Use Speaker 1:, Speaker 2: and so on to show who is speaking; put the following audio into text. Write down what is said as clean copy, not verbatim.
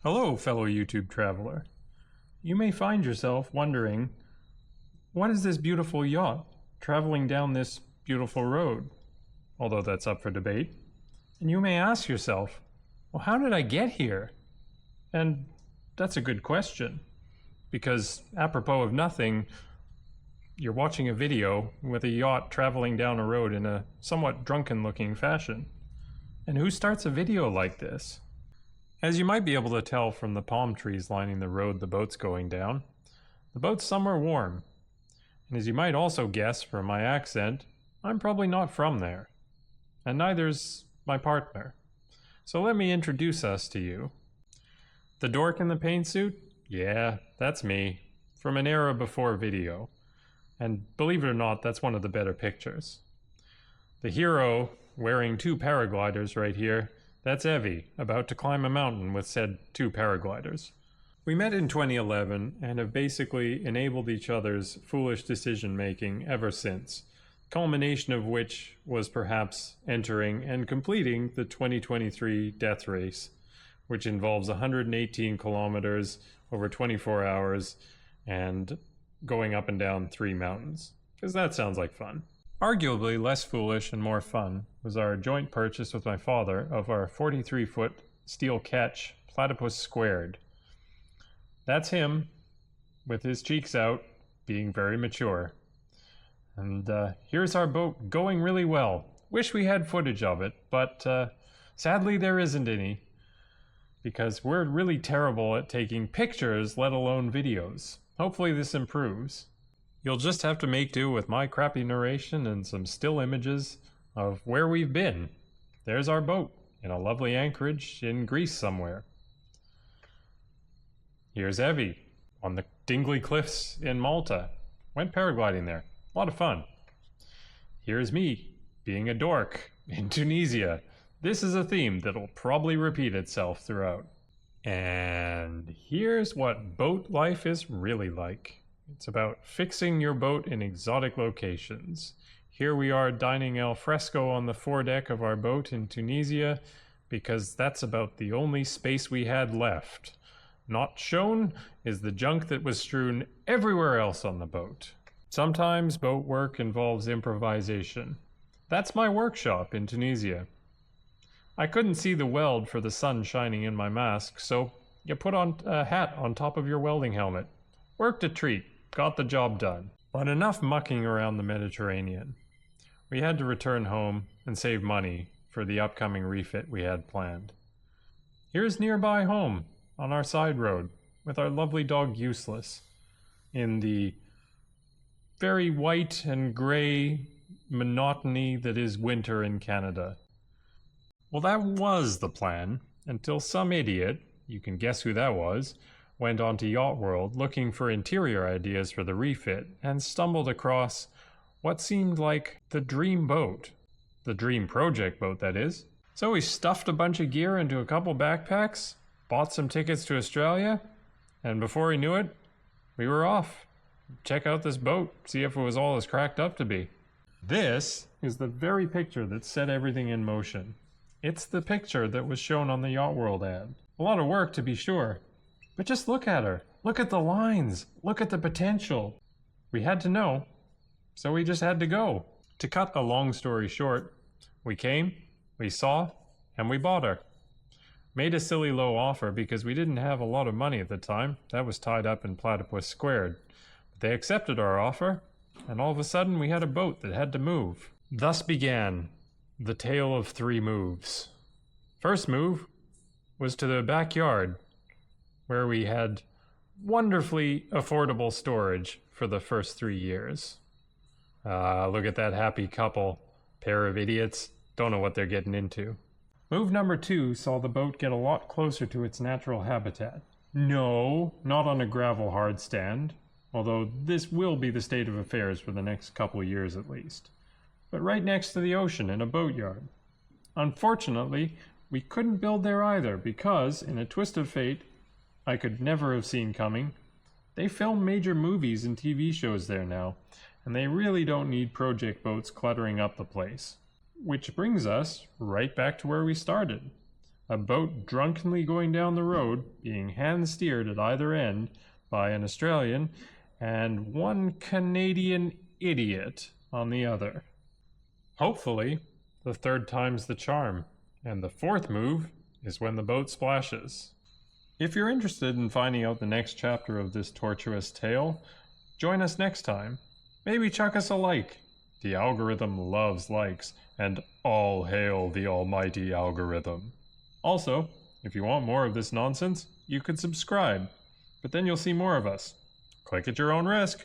Speaker 1: Hello, fellow YouTube traveler. You may find yourself wondering, what is this beautiful yacht traveling down this beautiful road? Although that's up for debate. And you may ask yourself, well, how did I get here? And that's a good question, because apropos of nothing, you're watching a video with a yacht traveling down a road in a somewhat drunken-looking fashion. And who starts a video like this? As you might be able to tell from the palm trees lining the road the boat's going down, the boat's somewhere warm. And as you might also guess from my accent, I'm probably not from there. And neither's my partner. So let me introduce us to you. The dork in the paint suit? Yeah, that's me. From an era before video. And believe it or not, that's one of the better pictures. The hero, wearing two paragliders right here, that's Evie, about to climb a mountain with said two paragliders. We met in 2011 and have basically enabled each other's foolish decision-making ever since, culmination of which was perhaps entering and completing the 2023 death race, which involves 118 kilometers over 24 hours and going up and down 3 mountains, because that sounds like fun. Arguably less foolish and more fun was our joint purchase with my father of our 43-foot steel catch platypus squared. That's him, with his cheeks out, being very mature. And here's our boat going really well. Wish we had footage of it, but sadly there isn't any, because we're really terrible at taking pictures, let alone videos. Hopefully this improves. You'll just have to make do with my crappy narration and some still images of where we've been. There's our boat, in a lovely anchorage in Greece somewhere. Here's Evie, on the Dingley Cliffs in Malta. Went paragliding there. A lot of fun. Here's me, being a dork, in Tunisia. This is a theme that'll probably repeat itself throughout. And here's what boat life is really like. It's about fixing your boat in exotic locations. Here we are dining al fresco on the foredeck of our boat in Tunisia, because that's about the only space we had left. Not shown is the junk that was strewn everywhere else on the boat. Sometimes boat work involves improvisation. That's my workshop in Tunisia. I couldn't see the weld for the sun shining in my mask, so you put on a hat on top of your welding helmet. Worked a treat. Got the job done. But enough mucking around the Mediterranean. We had to return home and save money for the upcoming refit we had planned. Here's nearby home, on our side road, with our lovely dog Useless, in the very white and gray monotony that is winter in Canada. Well, that was the plan, until some idiot, you can guess who that was, went onto Yacht World looking for interior ideas for the refit and stumbled across what seemed like the dream boat. The dream project boat, that is. So we stuffed a bunch of gear into a couple backpacks, bought some tickets to Australia, and before he knew it, we were off. Check out this boat, see if it was all as cracked up to be. This is the very picture that set everything in motion. It's the picture that was shown on the Yacht World ad. A lot of work, to be sure. But just look at her. Look at the lines. Look at the potential. We had to know, so we just had to go. To cut a long story short, we came, we saw, and we bought her. Made a silly low offer because we didn't have a lot of money at the time. That was tied up in platypus squared. But they accepted our offer, and all of a sudden we had a boat that had to move. Thus began the tale of 3 moves. First move was to the backyard, where we had wonderfully affordable storage for the first 3 years. Look at that happy couple. Pair of idiots. Don't know what they're getting into. Move number 2 saw the boat get a lot closer to its natural habitat. No, not on a gravel hard stand, although this will be the state of affairs for the next couple years at least. But right next to the ocean in a boatyard. Unfortunately, we couldn't build there either because, in a twist of fate I could never have seen coming, they film major movies and TV shows there now, and they really don't need project boats cluttering up the place. Which brings us right back to where we started. a boat drunkenly going down the road, being hand-steered at either end by an Australian and one Canadian idiot on the other. Hopefully, the third time's the charm, and the fourth move is when the boat splashes. If you're interested in finding out the next chapter of this tortuous tale, join us next time. Maybe chuck us a like. The algorithm loves likes, and all hail the almighty algorithm. Also, if you want more of this nonsense, you could subscribe, but then you'll see more of us. Click at your own risk.